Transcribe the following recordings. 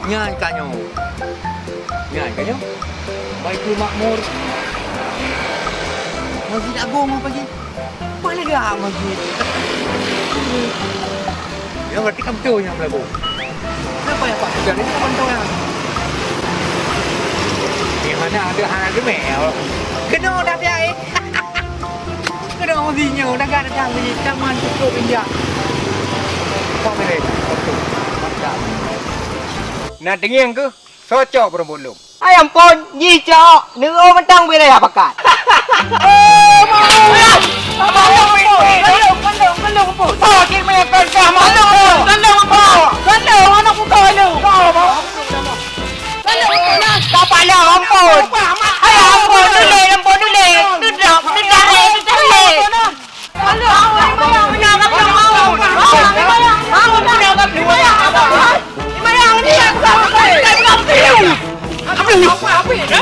Nyan kanyo. Nyan kanyo. Baitul Makmur. Masjid Agung apa lagi? Boleh gak masjid? Ya berarti kamu tahu yang berlaku. Kenapa ya Pak Sudan itu kamu tahu yang? Di mana ada anak gemel? Kena dah dia. Kena masjidnya dah gak ada masjid. Taman tutup India. Apa mereka? Mantap. Nak dengar ke? Socok berbulung. Ay ampun, nyi cok, nero mentang bere apa kan? Belum pun. Oh, kita main kerja malu. Belum pun. Belum anak buka lu. Belum nak. Tak lah ampun. Ay ampun dulu. Duduk. Malu awak bayang nak mau. Mau nak dua. Bayang ni sama saya. Apa ya?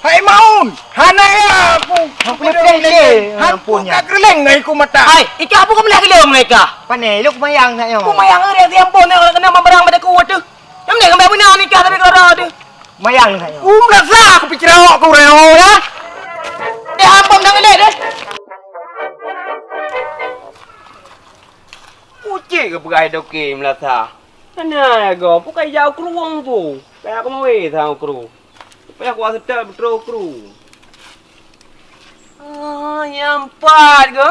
Hai maun, hana ya aku. Aku ni Hampunya. Tak keleng ngai ku mata. Hai, ika apa kau melihat dia mereka? Pandai, lu kumayang tak yo. Kumayang dia tiang pun nak kena memberang pada kuat tu. Yang ni kembali benar nikah tapi kau tu. Mayang tak yo. Merasa aku pikir awak ku reo ya. Dia ampun dah ngelak dah. Ucik ke perai doke melata. Mana go, bukan jauh keruang tu. Kayak aku mau tahu kru. Supaya aku asal betul kru. Ah, yang empat ke?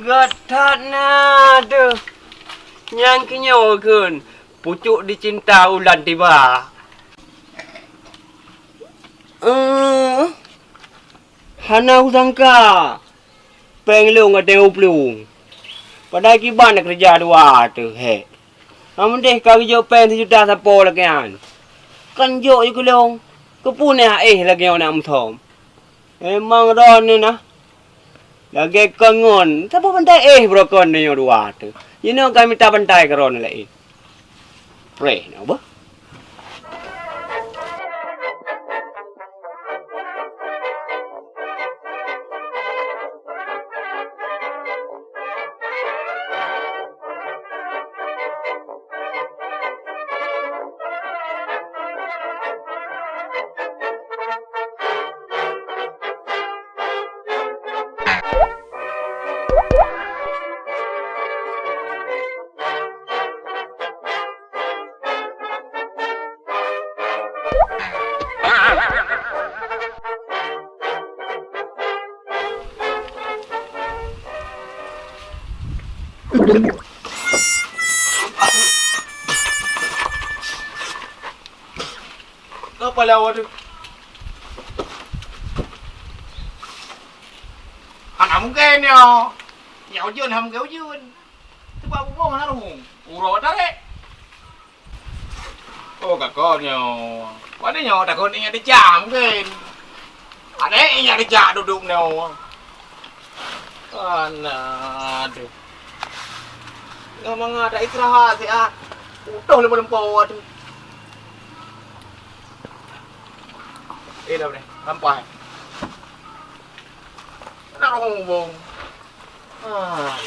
Gatat nada. Yang kenyokan. Pucuk dicinta ulan tiba. Hana usangka. Penglung ada uplung. Pada kiban nak kerja dua tu, he. Namun deh kau jo pen sejuta sapo lagi kan jo je kulong. Kepunya lagi yang nak mutom. Emang ron ni nah. Lagi kangon. Siapa bantai brokon ni yang dua tu. You know kami tak bantai ke ron lagi. Pray nak apa? Apa lawa tu? Anak mungkin ya. Ya ujun ham ke ujun. Tu buat apa mana tu? Urut dah le. Oh kakaknya. Padanya tak kau ni ada jam mungkin. Ada yang ada jam duduk ni. Aduh. Ngomong ada istirahat sih ah. Udah lempau tu. Đâu này, sampai. Nak ngomong. Ah,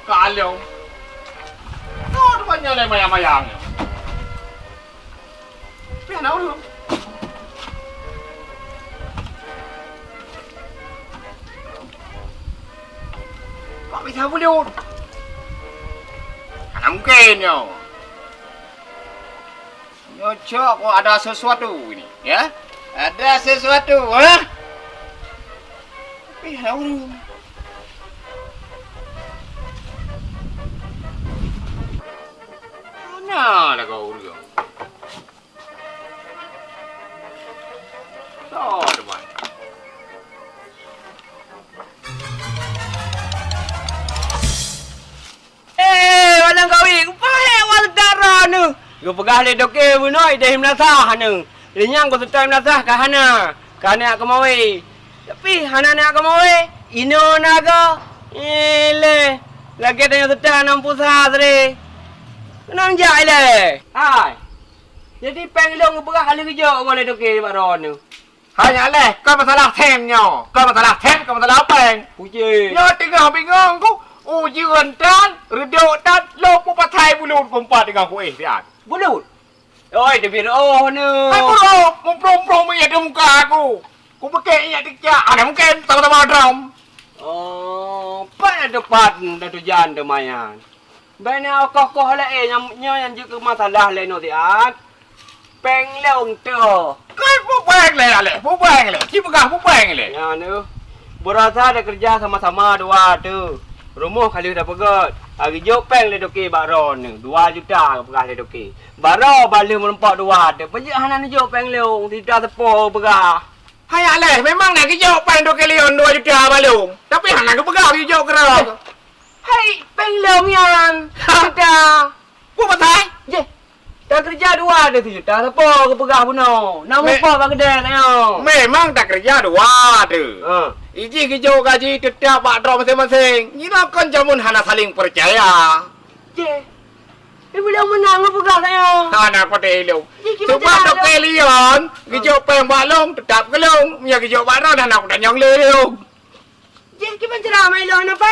Kaliong. Oh, tu banyak le mayang-mayang. Pian au lu. Kok bisa boleh? Anak mungkin yo. Nyocok kok ada sesuatu ini, ya? Ada sesuatu, ha? Pian au lu. Mana lah kau urus? So, teman. Walang kawin. Kupaya walang darah ni. Kau pegah le doke bunoi dah himnasah ni. Lenyang kau setai himnasah ke hana. Kana aku mau. Tapi hana nak aku mau. Ino naga. Le. Lagi tanya setai 60 sah tadi. Nang jai le. Hai. Jadi peng long berah kali kerja boleh doke baron tu. Hanya leh, kau masalah temnya. Kau masalah tem, kau masalah peng. Puji. Nyo tengah bingung ku. Ujian dan redok dan lo patai bulut kompat dengan ku pian. Bulut. Oi, dia biar oh ni. Hai bro, memprom-prom ya di muka aku. Ku pakai ingat dikja. Ada mungkin sama-sama drum. Oh, pada depan dah tu jan tu mayan. Bana kokoh le yang juga masalah le no tiat. Peng long tu. Kau pupeng le. Cipagah pupeng le. Ya ni. Berasa ada kerja sama-sama dua tu. Rumah kali dah pegat. Hari jo peng le doke baron ni. 2 juta pegah le doke. Baro balik merempak dua tu. Pejak hanan jo peng leong tidak sepo pegah. Hai leh, memang nak hijau peng 2 kilion 2 juta balung. Tapi hang nak pegang hijau kerang. Hai, peng leong yan. Sudah. Ku patai. Je. Dah kerja 2 dah 7 juta sepo ke pegah puno. Nama apa bang kedai tanya. Memang tak kerja 2 tu. Iji hijau gaji tetap pak drop masing-masing. Ina kon jamun hana saling percaya. Je. Ibu leong menang ke pegah tanya. Hana pada elu. Sebab 2 kilion, hijau peng balung tetap gelung. Ya hijau baron hana aku tanyang leung. Je, kita cerah main leong apa?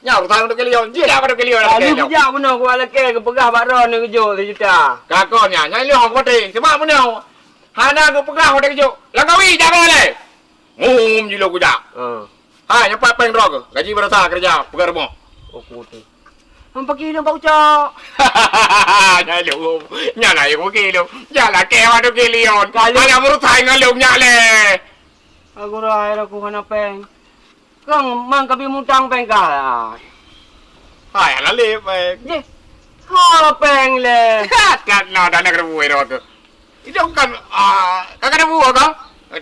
Nyau tang 2 kilion. Je dah 2 kilion. Lalu kerja puno ku ala ke pegah baron ni kejo 7 juta. Kakonya nyai leung aku pati. Sebab puno. Hana aku pegang pada hijau. Langkawi jangan le. Jilo ku dak. Ha, nyepat peng drog. Gaji berasa kerja pegang rumah. Oh, kutu. Hampa kilo bau cak. Nyai leung. Nyala yang kilo. Jala kewa 2 kilion. Ala berusaha dengan leung nyale. Aku rai aku hana peng. Kang mang kabi mutang peng ka. Hai, ala le peng. Je. Ha peng le. Kat na dah nak rebu ero tu. Itu kan kakak rebu ka?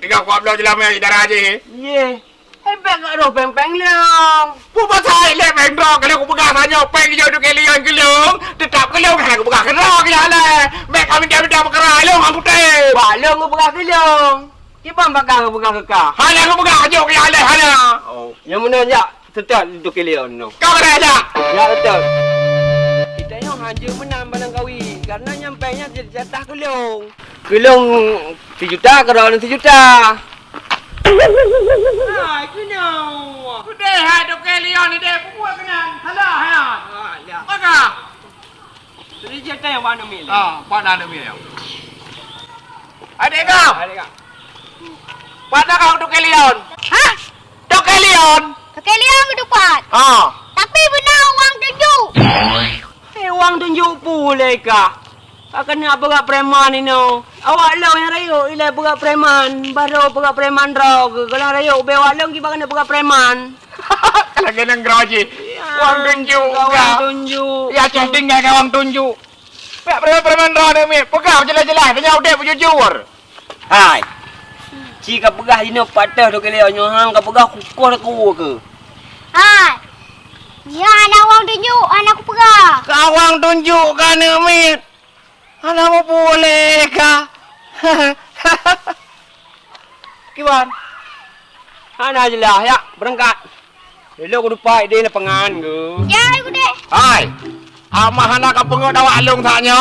Tiga kuat belah jelam ya darah je. Ye. Hai peng ro peng leong. Pu pasai le peng drog kalau aku pegang hanya peng hijau 2 kilion gelung. Tetap gelung kan aku pegang drog ya le. Mek kami dia berkerai leung aku teh. Balong ku pegah leong. Kipan bakal ku pegah kekah. Hana aku pegang hijau ya le hana. Oh, yang mana ya? Tetap 2 kilion no. Kau ada aja. Ya betul. Kita yang hanja menang barang kawi karena nyampainya jatah gelung. Gelung 7 juta kerana 7 juta. Hai, kenal. Sudah hai 2 kilion ni deh buat kenang. Halah ha. Ya. Maka. Jadi jatah yang mana milih? Pada ada milih. Adik kau. Pada kau 2 kilion. Hah? 2 kilion. 2 kilion ke dapat? Tapi benar uang tunjuk. Uang tunjuk pula kah? Akan nak berat preman ini. Awak lo yang rayu, ilai berat preman. Baru berat preman rog. Kalau rayu, bewak lo kita kena berat preman. Kalau kena geroji. Uang tunjuk. Uang tunjuk. Ya cending kan uang tunjuk. Pak preman roh ni, pegang jelas-jelas. Tanya udah jujur. Hai. Jika pegah ini patah 2 kilion. Hang ka pegah kukuh aku ke? Hai. Ya, anak uang tunjuk. Anak aku pegang. Kau uang tunjuk kan ni. Anak mau boleh kah? Kiwan. Ana jelah ya, berangkat. Dulu aku lupa dia nak pengan ke. Ya, aku deh. Hai. Amah anak kau pengok dawa alung taknya.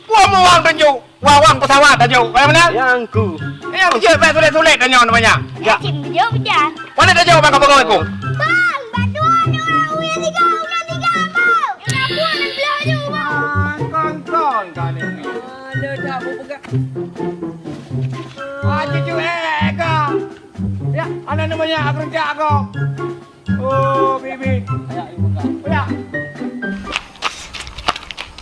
Gua mau uang tunjuk. Wang pesawat tunjuk. Baik mana? Yang ku. Yang je baik sulit-sulit tanya namanya. Ya. Cim, jauh bejar. Mana tunjuk bang kau pengok aku? Bang, bantuan ni orang uya 3 bulan 3 abang. Yang aku nak belajar bang. Kon kan ni. Ada dah aku pegang. Cucu kau. Ya, anak namanya aku kerja kau. Oh, bibi. Ya.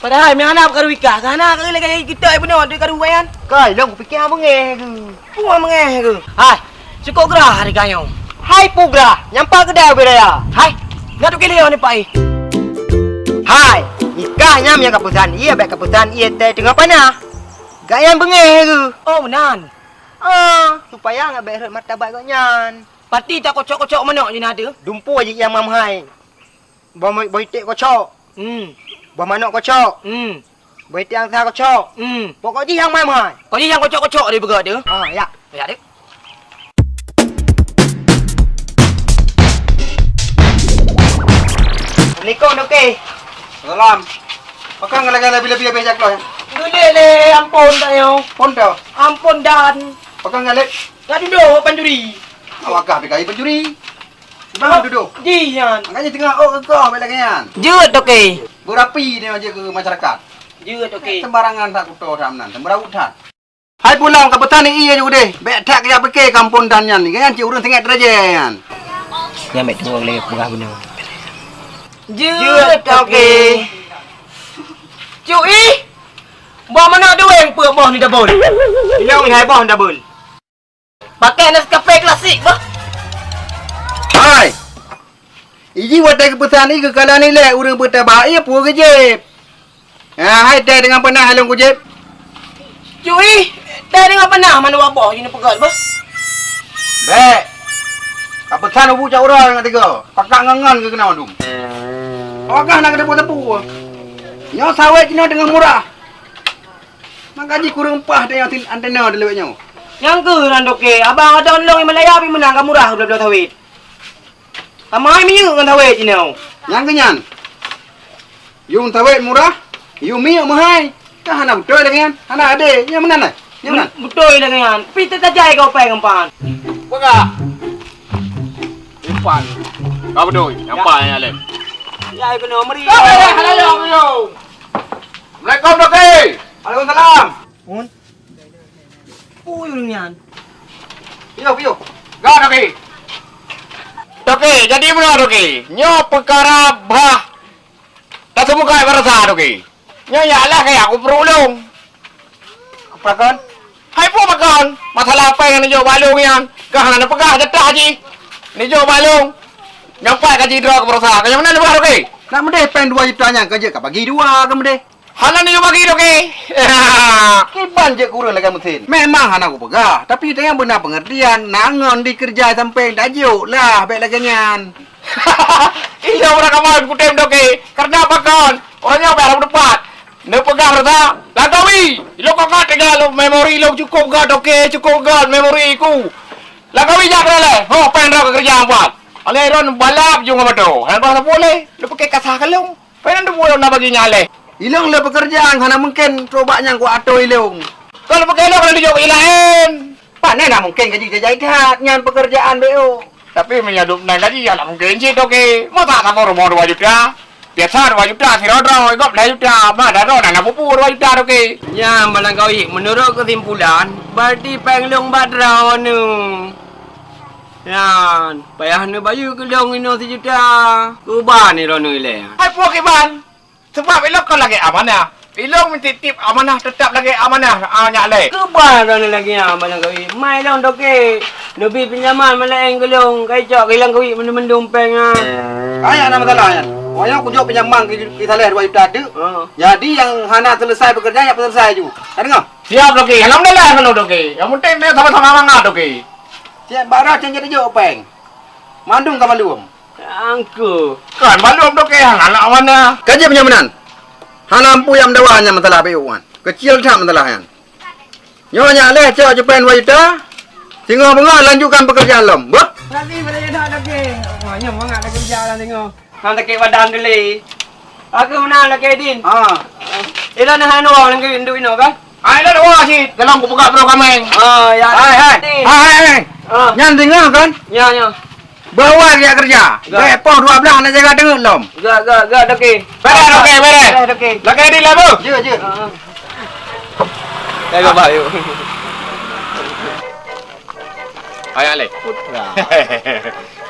Padahal memang anak perkara wika. Sana kali lagi kita benar dia kadu bayan. Kai long fikir apa ngeh ke? Puan mengeh ke? Hai, cukup gerah hari kanyo. Hai pugra, nyampa kedai beraya. Hai, ngadu kili ni pai. Hai, nikahnya punya keputusan. Ia baik keputusan ia teh tengah panah. Gayan bengeh ke? Oh benar. Supaya ngak baik martabat kau nyan. Pati tak kocok-kocok mana je ada? Dumpu aja yang mamhai. Boy tek kocok. Buah manok kocok. Buah tiang sah kocok. Pokok ji yang mai-mai. Kau ji yang kocok-kocok dia bergerak dia. Ya. Ya, dia. Assalamualaikum, Dok. Salam. Pakai ngala-ngala bila-bila bejak lo. Gule ampun tayo. Pon tau. Ampun dan. Pakai ngala. Ngadu do panjuri. Awak kah pekai pencuri. Bang duduk. Jian. Angkanya tengah kau bela kanyan. Jeut okey. Berapi dia aja ke masyarakat. Jeut okey. Sembarangan tak kuto ramnan, sembarang utan. Hai pulang ke petani iya juga deh. Betak kerja pakai kampung danyan ni kan cik urang tengah derajan. Ya mek tunggu lagi pegah benar. Jeut okey. Cui. Bawa mana dueng pe bawah ni double. Ilong hai bawah double. Pakai Nescafe klasik bah. Hai. Iji watai ke petani ke kala ni le urang petaba iya pu ke jep. Hai teh dengan penah halong ku jep. Cui, dah dengar pernah mana wabah ni pegat bah. Baik. Apa tan ubu cak orang ngati go. Pakak ngangan ke kena mandum. Okah nak tepu-tepu. Nyo sawit kena dengan murah. Mangkaji kurang pah dia yang antena di lewat nyo. Yang ke randoke, abang ada orang yang Malaya pi menang ka murah belah tawit. Amai mi dengan tawit ni nau. Yang kenyan. Yung tawit murah, yung mi mahal. Kah anak betul dengan anak ade. Yang mana nak? Yang mana? Betul dengan. Pi tajai kau pai kampan. Pegah. Impan. Kau betul. Nampak yang Alem. Ya kena meri. Halo. Assalamualaikum Doki. Waalaikumsalam. Mun. Uyurnya. Piyo. Gak Doki. Doki, jadi mana Doki? Nyo perkara bah. Tak semua kaya berasa Doki. Nyo ya lah kayak aku perulung. Prakon. Hai pun makan. Masalah apa yang nijo balung yang kahana pegah jatah haji. Nijo balung. Nyampai kaji dua ke berasa. Kaya mana lebih Doki? Nak mendeh pen 2 juta nya kerja kah bagi 2 ke mendeh. Hala nijo bagi Doki. Kiban je kurang lagi mesin. Memang anak aku pegah, tapi dengan benar pengertian nangon dikerja sampai tajuk lah baik lagi nyan. Iya orang kawan kutem Doki. Karena apa kan? Orangnya berapa depan. Ne pegah rasa. Lagawi. Lo kok tinggal memori lo cukup gak Doki, cukup gak memori ku. Lagawi jak le. Ho pen ra kerja buat. Ale ron balap juga betul. Hal bahasa boleh. Lo pakai kasah kalung. Pen ndu boleh nak bagi nyale. Ilong le pekerjaan kana mungkin coba nyang ku ato ilong. Kalau pakai lo kalau dijok ilain. Pane nak mungkin gaji jahitat nyan pekerjaan BO. Tapi menyadup naik gaji ya tak mungkin sih Doki. Mau tak kamu rumah 2 juta. Biasa 2 juta si rodro, ikut 2 juta. Mana rodro nak pupu 2 juta Doki. Ya, malang kau menurut kesimpulan, berarti penglong badraw nu. Ya, payah nu bayu kelong ino 1 juta. Kuban ni rono ile. Hai puak iban. Sebab ilok kau lagi amanah. Ilok titip amanah tetap lagi amanah. Nyak le. Kuban rono lagi ya malang kau. Mai long doke. Lebih pinjaman malang kelong kai cok kilang kau mendum peng ah. Ayah nama salah yan. Wayang ku jawab pinjaman kita leh 2 juta tu. Jadi yang hana selesai bekerja ya selesai juga. Ada ngah? Siap Doki. Alhamdulillah kalau Doki. Yang penting dia sama-sama mangat Doki. Siap barah cang jadi jawab peng. Mandung ka malum. Angku. Kan balum Doki hang anak mana. Kerja penyamanan. Halampu yang dawanya masalah BO-an. Kecil tak masalah yan. Nyonya leh cak Jepang 2 juta. Tengok bengah lanjutkan pekerjaan lom. Bah. Nanti pada dah doke. Wah, nyam banget nak kerja lah tengok. Hang tak badan dulu. Aku menang lah Kedin. Ila na hanu orang lagi induk ino kan? Ai lah dua sih. Kalau aku buka pro kameng. Ya. Hai. Nyan tengok kan? Ya. Bawa dia kerja. Depoh 12 nak jaga dengar lom. Gak doke. Beres Doki, beres. Doke. Lagi di lah bu. Je. Jaga bayu. Ayah le.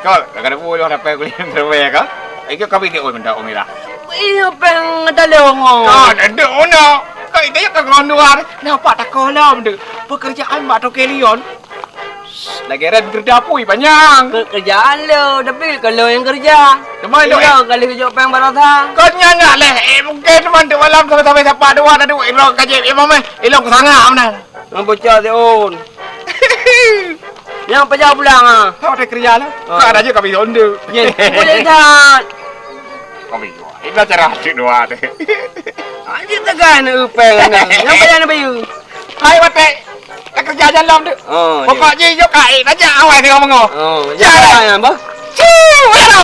Kau kadang boleh orang dapat kulit terbaik kau. Ikut kau video benda Omira. Iyo peng dalong. Kan ada ono. Kau itu yang kau luar. Nampak tak kau lam tu. Pekerjaan mak Doki Leon. Lagi red kerja pui banyak. Kerjaan lo, tapi kalau yang kerja. Cuma itu Iyo kali kerja peng barata. kau nyanyi leh. Mungkin teman tu malam sampai siapa dua ada dua. Ilong kaji imam ilong kesanga mana. Bocah on. Yang pejah pulang ah. Kau ada kerja lah. Kau ada je kau bisa undur. Ye, boleh tak? Kau bisa. Ini cara cik dua tu. Anjir tekan upeng ni. Yang pejah ni bayu. Hai wate. Kau kerja jalan tu. Pokoknya jok kai. Najak awal tengok mengok. Jangan apa? Ciu.